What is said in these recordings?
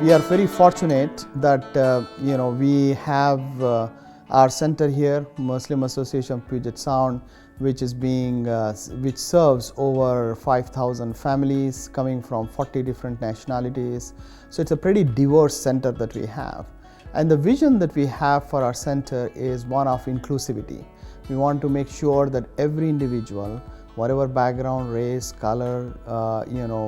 We are very fortunate that we have our center here, Muslim Association of Puget Sound, which serves over 5,000 families coming from 40 different nationalities. So it's a pretty diverse center that we have. And the vision that we have for our center is one of inclusivity. We want to make sure that every individual, whatever background, race, color,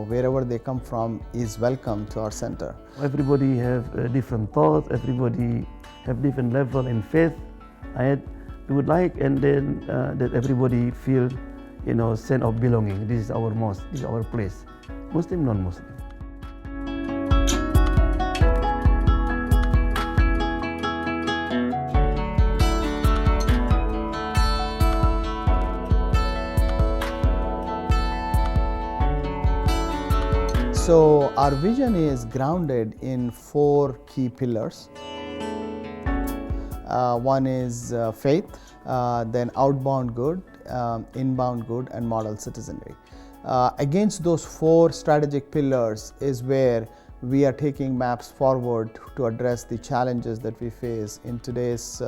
wherever they come from, is welcome to our center. Everybody have a different thought, everybody have different level in faith. We would like, and then that everybody feel, sense of belonging. This is our mosque, this is our place, Muslim, non-Muslim. So our vision is grounded in 4 key pillars. One is faith, then outbound good, inbound good, and model citizenry. Against those 4 strategic pillars is where we are taking MAPS forward to address the challenges that we face in today's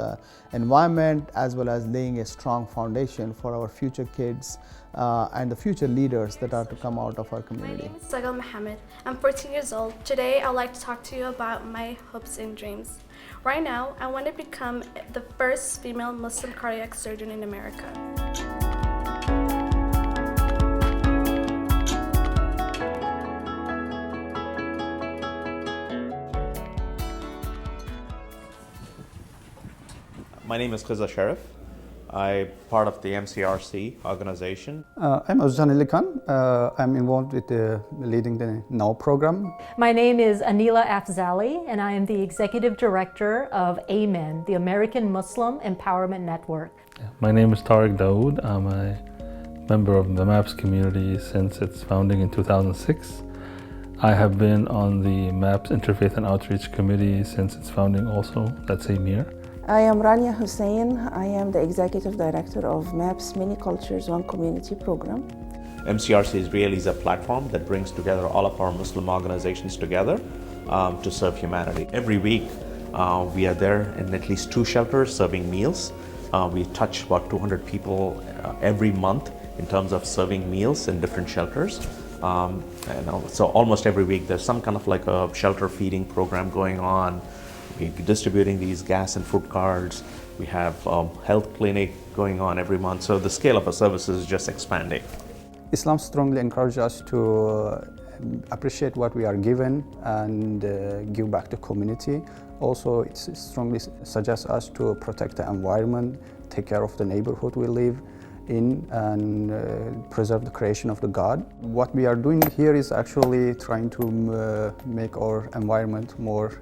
environment, as well as laying a strong foundation for our future kids and the future leaders that are to come out of our community. My name is Sagal Mohammed. I'm 14 years old. Today I'd like to talk to you about my hopes and dreams. Right now, I want to become the first female Muslim cardiac surgeon in America. My name is Khiza Sharif. I'm part of the MCRC organization. I'm Azhan Ali Khan. I'm involved with leading the NOW program. My name is Anila Afzali, and I am the Executive Director of AMEN, the American Muslim Empowerment Network. My name is Tariq Dawood. I'm a member of the MAPS community since its founding in 2006. I have been on the MAPS Interfaith and Outreach Committee since its founding also that same year. I am Rania Hussein. I am the Executive Director of MAPS Many Cultures One Community Program. MCRC really is a platform that brings together all of our Muslim organizations together to serve humanity. Every week we are there in at least 2 shelters serving meals. We touch about 200 people every month in terms of serving meals in different shelters. So almost every week there's some kind of like a shelter feeding program going on. We're distributing these gas and food cards. We have health clinic going on every month. So the scale of our services is just expanding. Islam strongly encourages us to appreciate what we are given and give back to community. Also, it strongly suggests us to protect the environment, take care of the neighborhood we live in, and preserve the creation of the God. What we are doing here is actually trying to make our environment more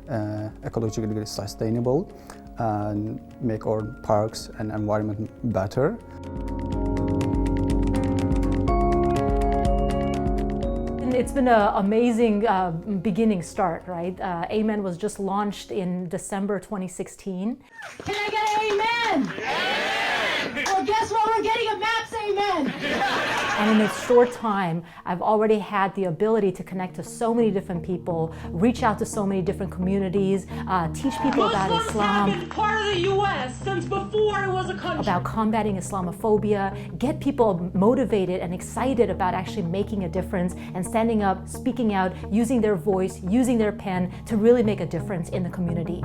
ecologically sustainable and make our parks and environment better. It's been an amazing beginning start, right? AMEN was just launched in December 2016. Can I get an amen? Amen! Well, guess what? We're getting a MAPS amen! And in a short time, I've already had the ability to connect to so many different people, reach out to so many different communities, teach people about Islam. Muslims have been part of the U.S. since before it was a country. About combating Islamophobia, get people motivated and excited about actually making a difference and standing up, speaking out, using their voice, using their pen to really make a difference in the community.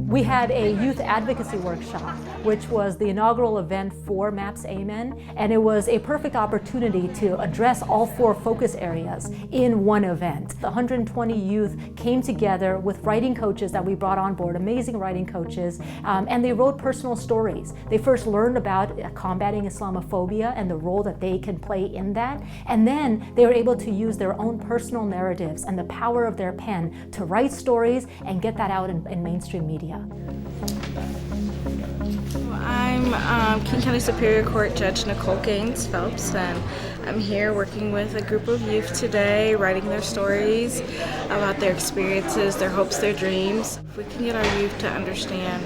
We had a youth advocacy workshop, which was the inaugural event for MAPS AMEN, and it was a perfect opportunity to address all 4 focus areas in one event. The 120 youth came together with writing coaches that we brought on board, amazing writing coaches, and they wrote personal stories. They first learned about combating Islamophobia and the role that they can play in that, and then they were able to use their own personal narratives and the power of their pen to write stories and get that out in mainstream media. I'm King County Superior Court Judge Nicole Gaines Phelps, and I'm here working with a group of youth today, writing their stories about their experiences, their hopes, their dreams. If we can get our youth to understand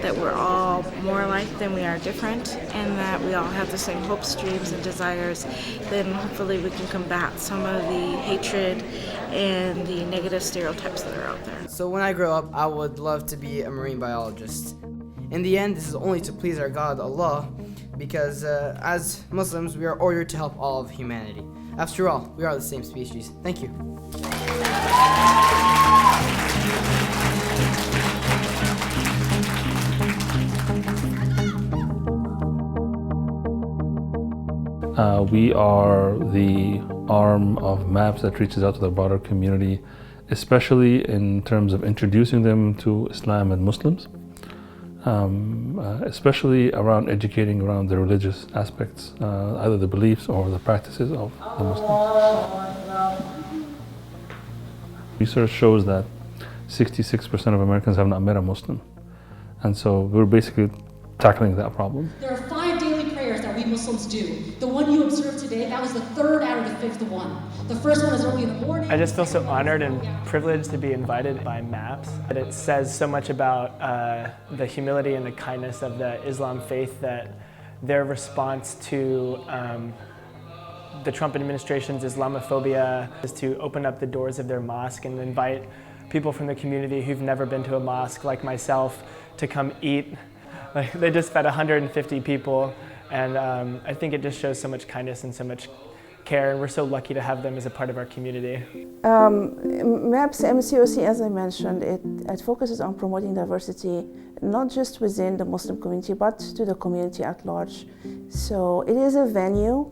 that we're all more alike than we are different, and that we all have the same hopes, dreams, and desires, then hopefully we can combat some of the hatred and the negative stereotypes that are out there. So when I grow up, I would love to be a marine biologist. In the end, this is only to please our God, Allah, because as Muslims, we are ordered to help all of humanity. After all, we are the same species. Thank you. We are the arm of MAPS that reaches out to the broader community, especially in terms of introducing them to Islam and Muslims, especially around educating around the religious aspects, either the beliefs or the practices of the Muslims. Research shows that 66% of Americans have not met a Muslim, and so we're basically tackling that problem. There are 5 daily prayers that we Muslims do. The one you observed today, that was the 3rd out of the 5th one. The first one is early in the morning. I just feel so honored and privileged to be invited by MAPS. It says so much about the humility and the kindness of the Islam faith, that their response to the Trump administration's Islamophobia is to open up the doors of their mosque and invite people from the community who've never been to a mosque, like myself, to come eat. Like, they just fed 150 people, and I think it just shows so much kindness and so much care, and we're so lucky to have them as a part of our community. MAPS MCOC, as I mentioned, it focuses on promoting diversity, not just within the Muslim community, but to the community at large. So it is a venue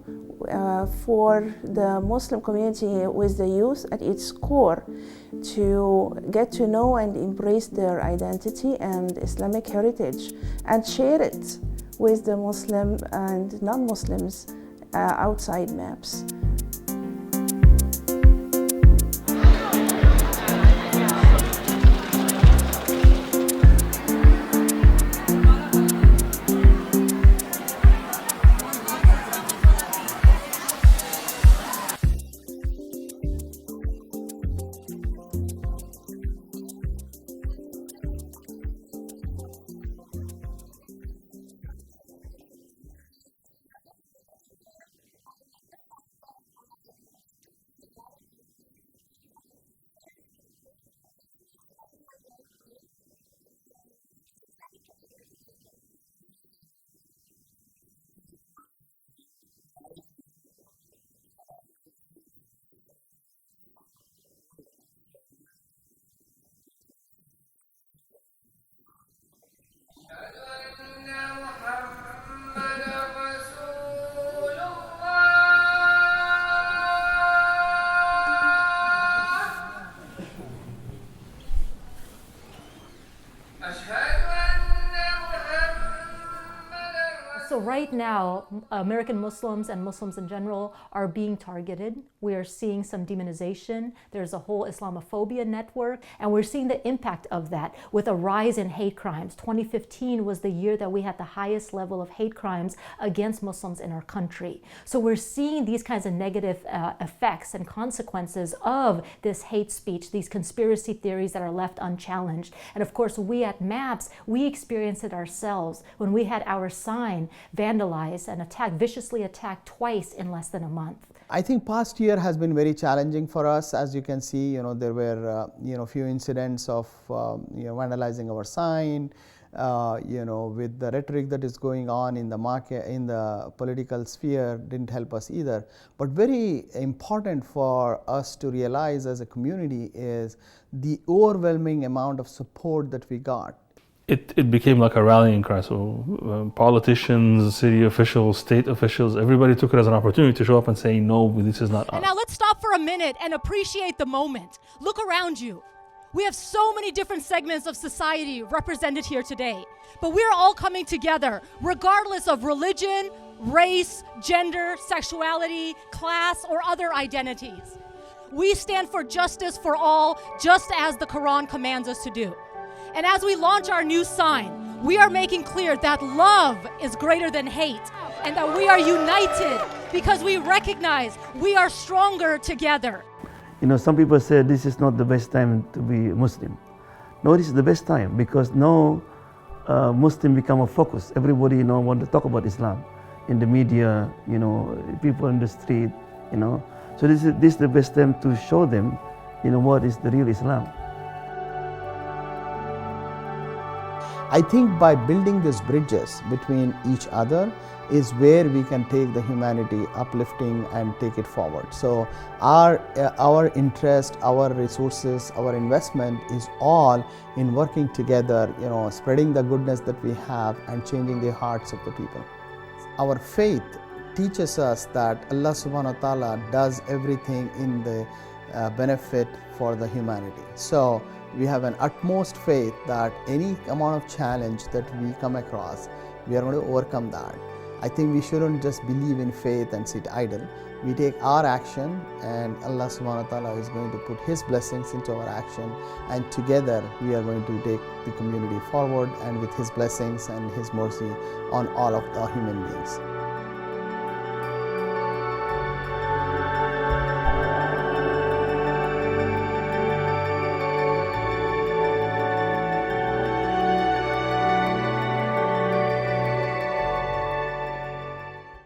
for the Muslim community with the youth at its core to get to know and embrace their identity and Islamic heritage and share it with the Muslim and non-Muslims outside MAPS. So right now, American Muslims and Muslims in general are being targeted. We are seeing some demonization. There's a whole Islamophobia network, and we're seeing the impact of that with a rise in hate crimes. 2015 was the year that we had the highest level of hate crimes against Muslims in our country. So we're seeing these kinds of negative effects and consequences of this hate speech, these conspiracy theories that are left unchallenged. And of course, we at MAPS, we experienced it ourselves when we had our sign vandalized and viciously attacked twice in less than a month. I think past year has been very challenging for us. As you can see, there were few incidents of vandalizing our sign. With the rhetoric that is going on in the market, in the political sphere, didn't help us either. But very important for us to realize as a community is the overwhelming amount of support that we got. It became like a rallying cry. So politicians, city officials, state officials, everybody took it as an opportunity to show up and say, no, this is not us. And now let's stop for a minute and appreciate the moment. Look around you. We have so many different segments of society represented here today, but we're all coming together regardless of religion, race, gender, sexuality, class, or other identities. We stand for justice for all, just as the Quran commands us to do. And as we launch our new sign, we are making clear that love is greater than hate and that we are united because we recognize we are stronger together. Some people say this is not the best time to be Muslim. No, this is the best time because now Muslim become a focus. Everybody, want to talk about Islam in the media, people in the street, So this is the best time to show them, what is the real Islam. I think by building these bridges between each other is where we can take the humanity uplifting and take it forward. So our interest, our resources, our investment is all in working together, spreading the goodness that we have and changing the hearts of the people. Our faith teaches us that Allah subhanahu wa ta'ala does everything in the benefit for the humanity. So we have an utmost faith that any amount of challenge that we come across, we are going to overcome that. I think we shouldn't just believe in faith and sit idle. We take our action and Allah subhanahu wa ta'ala is going to put His blessings into our action, and together we are going to take the community forward and with His blessings and His mercy on all of the human beings.